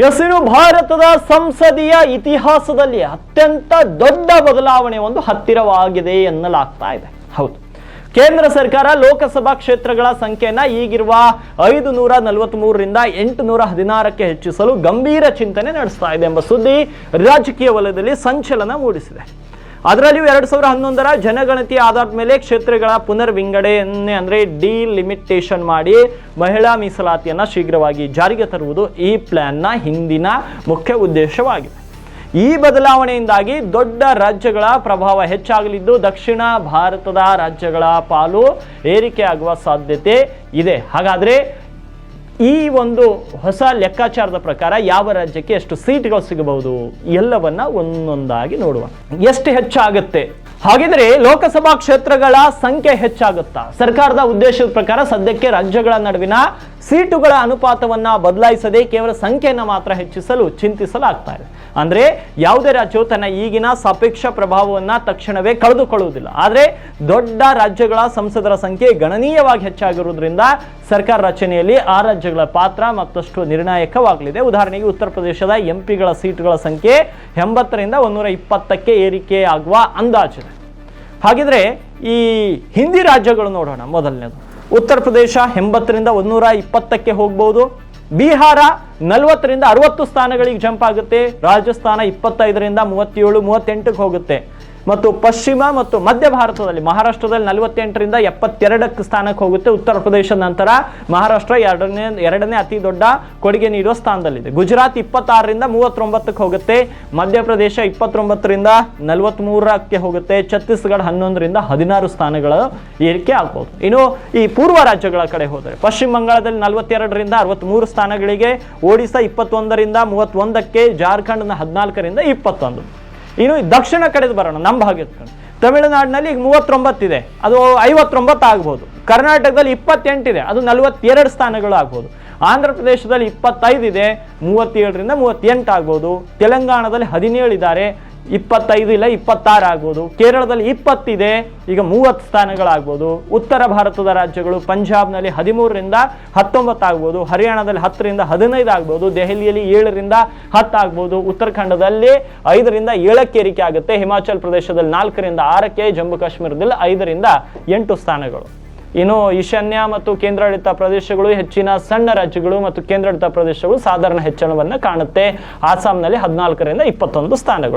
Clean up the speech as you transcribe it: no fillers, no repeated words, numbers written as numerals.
ಇನ್ನು ಭಾರತದ ಸಂಸದೀಯ ಇತಿಹಾಸದಲ್ಲಿ ಅತ್ಯಂತ ದೊಡ್ಡ ಬದಲಾವಣೆ ಒಂದು ಹತ್ತಿರವಾಗಿದೆ ಎನ್ನಲಾಗ್ತಾ ಇದೆ. ಹೌದು, ಕೇಂದ್ರ ಸರ್ಕಾರ ಲೋಕಸಭಾ ಕ್ಷೇತ್ರಗಳ ಸಂಖ್ಯೆಯನ್ನ ಈಗಿರುವ 543ರಿಂದ 816ಕ್ಕೆ ಹೆಚ್ಚಿಸಲು ಗಂಭೀರ ಚಿಂತನೆ ನಡೆಸ್ತಾ ಇದೆ ಎಂಬ ಸುದ್ದಿ ರಾಜಕೀಯ ವಲಯದಲ್ಲಿ ಸಂಚಲನ ಮೂಡಿಸಿದೆ. ಅದರಲ್ಲಿಯೂ 2011ರ ಜನಗಣತಿ ಆಧಾರದ ಮೇಲೆ ಕ್ಷೇತ್ರಗಳ ಪುನರ್ ವಿಂಗಡಣೆ ಅಂದ್ರೆ ಡಿಲಿಮಿಟೇಷನ್ ಮಾಡಿ ಮಹಿಳಾ ಮೀಸಲಾತಿಯನ್ನ ಶೀಘ್ರವಾಗಿ ಜಾರಿಗೆ ತರುವುದು ಈ ಪ್ಲಾನ್ನ ಹಿಂದಿನ ಮುಖ್ಯ ಉದ್ದೇಶವಾಗಿದೆ. ಈ ಬದಲಾವಣೆಯಿಂದಾಗಿ ದೊಡ್ಡ ರಾಜ್ಯಗಳ ಪ್ರಭಾವ ಹೆಚ್ಚಾಗಲಿದ್ದು ದಕ್ಷಿಣ ಭಾರತದ ರಾಜ್ಯಗಳ ಪಾಲು ಏರಿಕೆಯಾಗುವ ಸಾಧ್ಯತೆ ಇದೆ. ಹಾಗಾದ್ರೆ ಈ ಒಂದು ಹೊಸ ಲೆಕ್ಕಾಚಾರದ ಪ್ರಕಾರ ಯಾವ ರಾಜ್ಯಕ್ಕೆ ಎಷ್ಟು ಸೀಟ್ಗಳು ಸಿಗಬಹುದು ಎಲ್ಲವನ್ನ ಒಂದೊಂದಾಗಿ ನೋಡುವ. ಎಷ್ಟು ಹೆಚ್ಚಾಗುತ್ತೆ ಹಾಗಿದ್ರೆ ಲೋಕಸಭಾ ಕ್ಷೇತ್ರಗಳ ಸಂಖ್ಯೆ ಹೆಚ್ಚಾಗುತ್ತಾ? ಸರ್ಕಾರದ ಉದ್ದೇಶದ ಪ್ರಕಾರ ಸದ್ಯಕ್ಕೆ ರಾಜ್ಯಗಳ ನಡುವಿನ ಸೀಟುಗಳ ಅನುಪಾತವನ್ನ ಬದಲಾಯಿಸದೆ ಕೇವಲ ಸಂಖ್ಯೆಯನ್ನು ಮಾತ್ರ ಹೆಚ್ಚಿಸಲು ಚಿಂತಿಸಲಾಗ್ತಾ ಇದೆ. ಅಂದ್ರೆ ಯಾವುದೇ ರಾಜ್ಯವು ತನ್ನ ಈಗಿನ ಸಾಪೇಕ್ಷ ಪ್ರಭಾವವನ್ನ ತಕ್ಷಣವೇ ಕಳೆದುಕೊಳ್ಳುವುದಿಲ್ಲ. ಆದ್ರೆ ದೊಡ್ಡ ರಾಜ್ಯಗಳ ಸಂಸದರ ಸಂಖ್ಯೆ ಗಣನೀಯವಾಗಿ ಹೆಚ್ಚಾಗಿರುವುದರಿಂದ ಸರ್ಕಾರ ರಚನೆಯಲ್ಲಿ ಆ ರಾಜ್ಯಗಳ ಪಾತ್ರ ಮತ್ತಷ್ಟು ನಿರ್ಣಾಯಕವಾಗಲಿದೆ. ಉದಾಹರಣೆಗೆ ಉತ್ತರ ಪ್ರದೇಶದ ಎಂಪಿಗಳ ಸೀಟುಗಳ ಸಂಖ್ಯೆ 80ರಿಂದ 120ಕ್ಕೆ ಏರಿಕೆ ಆಗುವ ಅಂದಾಜಿದೆ. ಹಾಗಿದ್ರೆ ಈ ಹಿಂದಿ ರಾಜ್ಯಗಳು ನೋಡೋಣ. ಮೊದಲನೇದು ಉತ್ತರ ಪ್ರದೇಶ 80ರಿಂದ 120ಕ್ಕೆ ಹೋಗಬಹುದು. ಬಿಹಾರ 40ರಿಂದ 60 ಸ್ಥಾನಗಳಿಗೆ ಜಂಪ್ ಆಗುತ್ತೆ. ರಾಜಸ್ಥಾನ 25ರಿಂದ 37, 38ಕ್ಕೆ ಹೋಗುತ್ತೆ. ಮತ್ತು ಪಶ್ಚಿಮ ಮತ್ತು ಮಧ್ಯ ಭಾರತದಲ್ಲಿ ಮಹಾರಾಷ್ಟ್ರದಲ್ಲಿ 48ರಿಂದ 72ಕ್ಕೆ ಸ್ಥಾನಕ್ಕೆ ಹೋಗುತ್ತೆ. ಉತ್ತರ ಪ್ರದೇಶದ ನಂತರ ಮಹಾರಾಷ್ಟ್ರ ಎರಡನೇ ಅತಿ ದೊಡ್ಡ ಕೊಡುಗೆ ನೀಡುವ ಸ್ಥಾನದಲ್ಲಿದೆ. ಗುಜರಾತ್ 26ರಿಂದ 39ಕ್ಕೆ ಹೋಗುತ್ತೆ. ಮಧ್ಯಪ್ರದೇಶ 29ರಿಂದ 43ಕ್ಕೆ ಹೋಗುತ್ತೆ. ಛತ್ತೀಸ್ಗಢ 11ರಿಂದ 16 ಸ್ಥಾನಗಳ ಏರಿಕೆ ಆಗ್ಬಹುದು. ಇನ್ನು ಈ ಪೂರ್ವ ರಾಜ್ಯಗಳ ಕಡೆ ಹೋದರೆ ಪಶ್ಚಿಮ ಬಂಗಾಳದಲ್ಲಿ 42ರಿಂದ 63 ಸ್ಥಾನಗಳಿಗೆ, ಒಡಿಶಾ 21ರಿಂದ 31ಕ್ಕೆ, ಜಾರ್ಖಂಡ್ 14ರಿಂದ 21. ಇನ್ನು ದಕ್ಷಿಣ ಕಡೆದು ಬರೋಣ, ನಮ್ಮ ಭಾಗದ ತಮಿಳುನಾಡಿನಲ್ಲಿ ಈಗ 39 ಇದೆ, ಅದು 59 ಆಗ್ಬೋದು. ಕರ್ನಾಟಕದಲ್ಲಿ 28 ಇದೆ, ಅದು 42 ಸ್ಥಾನಗಳು ಆಗ್ಬೋದು. ಆಂಧ್ರ ಪ್ರದೇಶದಲ್ಲಿ 25 ಇದೆ, 37ರಿಂದ 38 ಆಗ್ಬೋದು. ತೆಲಂಗಾಣದಲ್ಲಿ 17 ಇದ್ದಾರೆ, 25 ಇಲ್ಲ 26 ಆಗ್ಬೋದು. ಕೇರಳದಲ್ಲಿ 20 ಇದೆ, ಈಗ 30 ಸ್ಥಾನಗಳಾಗ್ಬೋದು. ಉತ್ತರ ಭಾರತದ ರಾಜ್ಯಗಳು ಪಂಜಾಬ್ನಲ್ಲಿ 13ರಿಂದ 19 ಆಗ್ಬೋದು. ಹರಿಯಾಣದಲ್ಲಿ 10ರಿಂದ 15 ಆಗ್ಬೋದು. ದೆಹಲಿಯಲ್ಲಿ 7ರಿಂದ 10 ಆಗ್ಬೋದು. ಉತ್ತರಾಖಂಡದಲ್ಲಿ 5ರಿಂದ 7ಕ್ಕೆ ಏರಿಕೆ ಆಗುತ್ತೆ. ಹಿಮಾಚಲ ಪ್ರದೇಶದಲ್ಲಿ 4ರಿಂದ 6ಕ್ಕೆ, ಜಮ್ಮು ಕಾಶ್ಮೀರದಲ್ಲಿ 5ರಿಂದ 8 ಸ್ಥಾನಗಳು. ಇನ್ನು ಈಶಾನ್ಯ ಮತ್ತು ಕೇಂದ್ರಾಡಳಿತ ಪ್ರದೇಶಗಳು ಹೆಚ್ಚಿನ ಸಣ್ಣ ರಾಜ್ಯಗಳು ಮತ್ತು ಕೇಂದ್ರಾಡಳಿತ ಪ್ರದೇಶಗಳು ಸಾಧಾರಣ ಹೆಚ್ಚಳವನ್ನು ಕಾಣುತ್ತೆ. ಆಸಾಂನಲ್ಲಿ 14ರಿಂದ 21 ಸ್ಥಾನಗಳು.